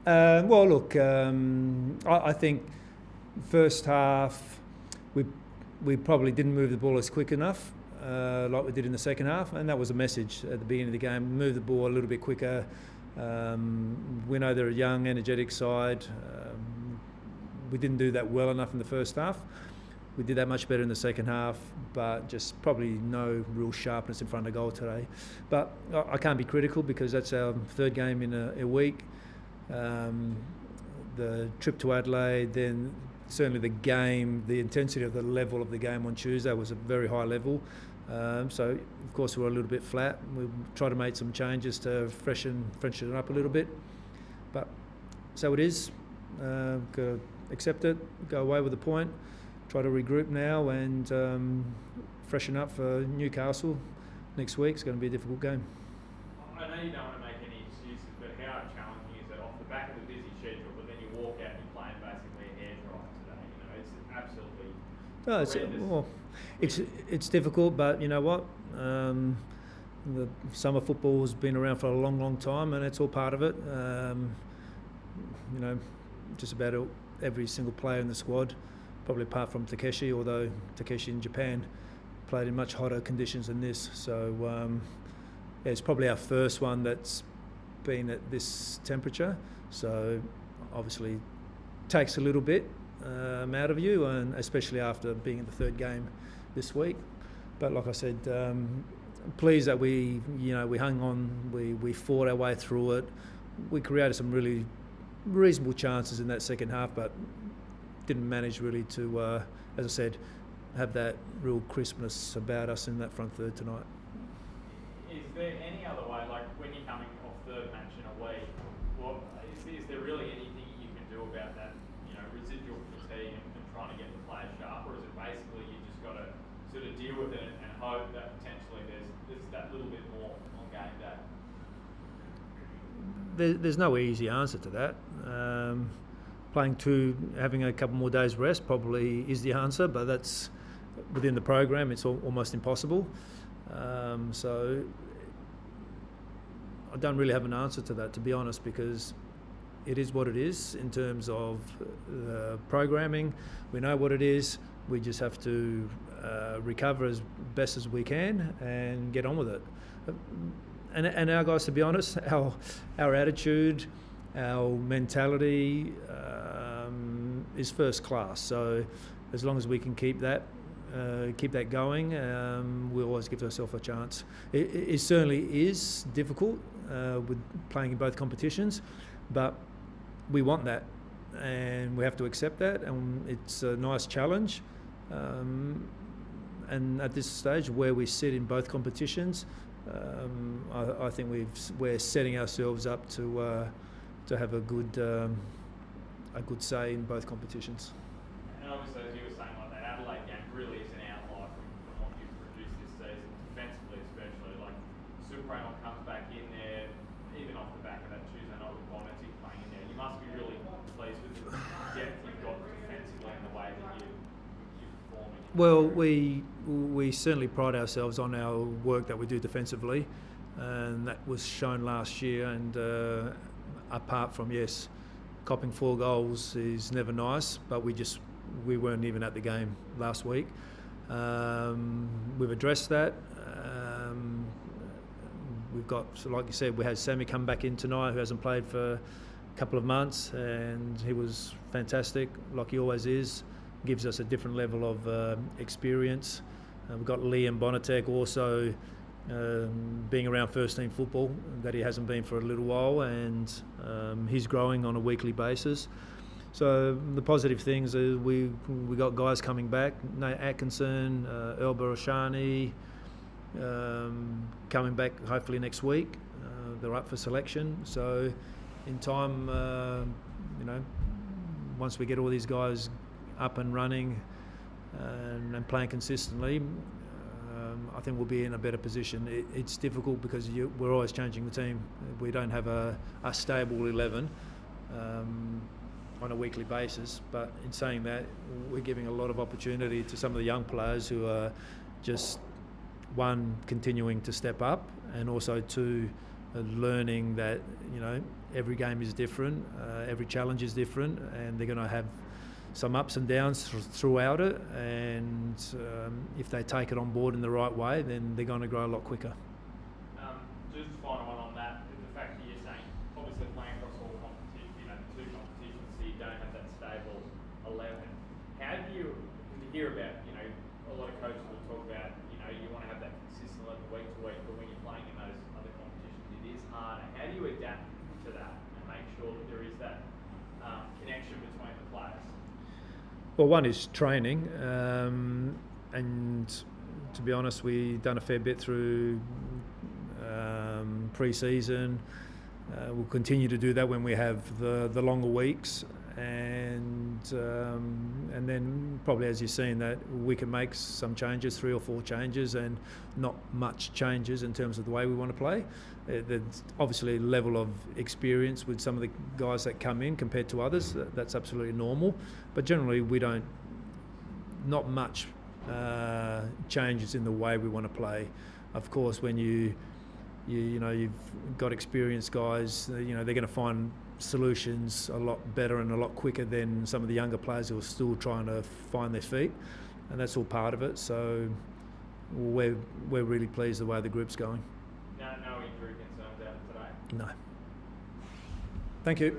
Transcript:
Well, look, I think first half we probably didn't move the ball as quick enough like we did in the second half, and that was a message at the beginning of the game. Move the ball a little bit quicker. We know they're a young, energetic side. We didn't do that well enough in the first half. We did that much better in the second half, but just probably no real sharpness in front of goal today. But I can't be critical because that's our third game in a week. The trip to Adelaide, then certainly the game, the intensity of the level of the game on Tuesday was a very high level. So, of course, we were a little bit flat. We tried to make some changes to freshen it up a little bit. But so it is. Got to accept it, go away with a point, try to regroup now and freshen up for Newcastle next week. It's going to be a difficult game. I know you don't want to make any excuses, but how challenging is it off the back of the busy schedule, but then you walk out and you're playing basically a hair dryer today? You know, it's absolutely it's difficult, but you know what? The summer football's been around for a long, long time, and it's all part of it. You know, just about every single player in the squad, probably apart from Takeshi, although Takeshi in Japan played in much hotter conditions than this. So it's probably our first one that's been at this temperature. So obviously takes a little bit out of you, and especially after being in the third game this week. But like I said, pleased that we hung on, we fought our way through it. We created some really reasonable chances in that second half, but didn't manage really to, as I said, have that real crispness about us in that front third tonight. Is there any other way, like when you're coming off third match in a week, is there really anything you can do about that, residual fatigue and trying to get the players sharp, or is it basically you just got to sort of deal with it and hope that potentially there's that little bit more on game day? There's no easy answer to that. Having a couple more days rest probably is the answer, but that's within the program. It's almost impossible. So I don't really have an answer to that, to be honest, because it is what it is in terms of programming. We know what it is. We just have to recover as best as we can and get on with it. And our guys, to be honest, our attitude, our mentality is first class. So as long as we can keep that going, we'll always give ourselves a chance. It certainly is difficult with playing in both competitions, but we want that, and we have to accept that, and it's a nice challenge. And at this stage, where we sit in both competitions, I think we're setting ourselves up to have a good say in both competitions. And obviously, as you were saying, like that Adelaide game really is an outlier from what you've produced this season, defensively especially. Like Supremo comes back in there, even off the back of that Tuesday night with Bonnetti playing in there. You must be really pleased with the depth you've got defensively and the way that you're performing. Well, we certainly pride ourselves on our work that we do defensively, and that was shown last year. And apart from, yes, copping 4 goals is never nice, but we weren't even at the game last week. We've addressed that. We've got, so like you said, we had Sammy come back in tonight, who hasn't played for a couple of months, and he was fantastic, like he always is. Gives us a different level of experience. We've got Liam Bonatek also being around first team football that he hasn't been for a little while, and he's growing on a weekly basis. So the positive things is we got guys coming back, Nate Atkinson, Earl Barashani, coming back hopefully next week. They're up for selection. So in time, once we get all these guys up and running and playing consistently, I think we'll be in a better position. It's difficult because we're always changing the team. We don't have a stable 11 on a weekly basis, but in saying that, we're giving a lot of opportunity to some of the young players who are just, one, continuing to step up, and also two, learning that, you know, every game is different, every challenge is different, and they're going to have some ups and downs throughout it, and if they take it on board in the right way, then they're going to grow a lot quicker. Just final one on that, the fact that you're saying, obviously playing across all competitions, you know, two competitions, so you don't have that stable 11. How do you hear about, you know, a lot of coaches will talk about, you know, you want to have that consistent level week to week, but when you're playing in those other competitions, it is harder. How do you adapt to that and make sure that there is that connection between the players? Well, one is training, and to be honest, we've done a fair bit through pre-season. We'll continue to do that when we have the longer weeks, and then probably, as you've seen, that we can make some changes, 3 or 4 changes, and not much changes in terms of the way we want to play. There's obviously a level of experience with some of the guys that come in compared to others. That's absolutely normal, but generally not much changes in the way we want to play. Of course, when you've got experienced guys, you know, they're going to find solutions a lot better and a lot quicker than some of the younger players who are still trying to find their feet, and that's all part of it. So we're really pleased the way the group's going. No injury concerns out today? No. Thank you.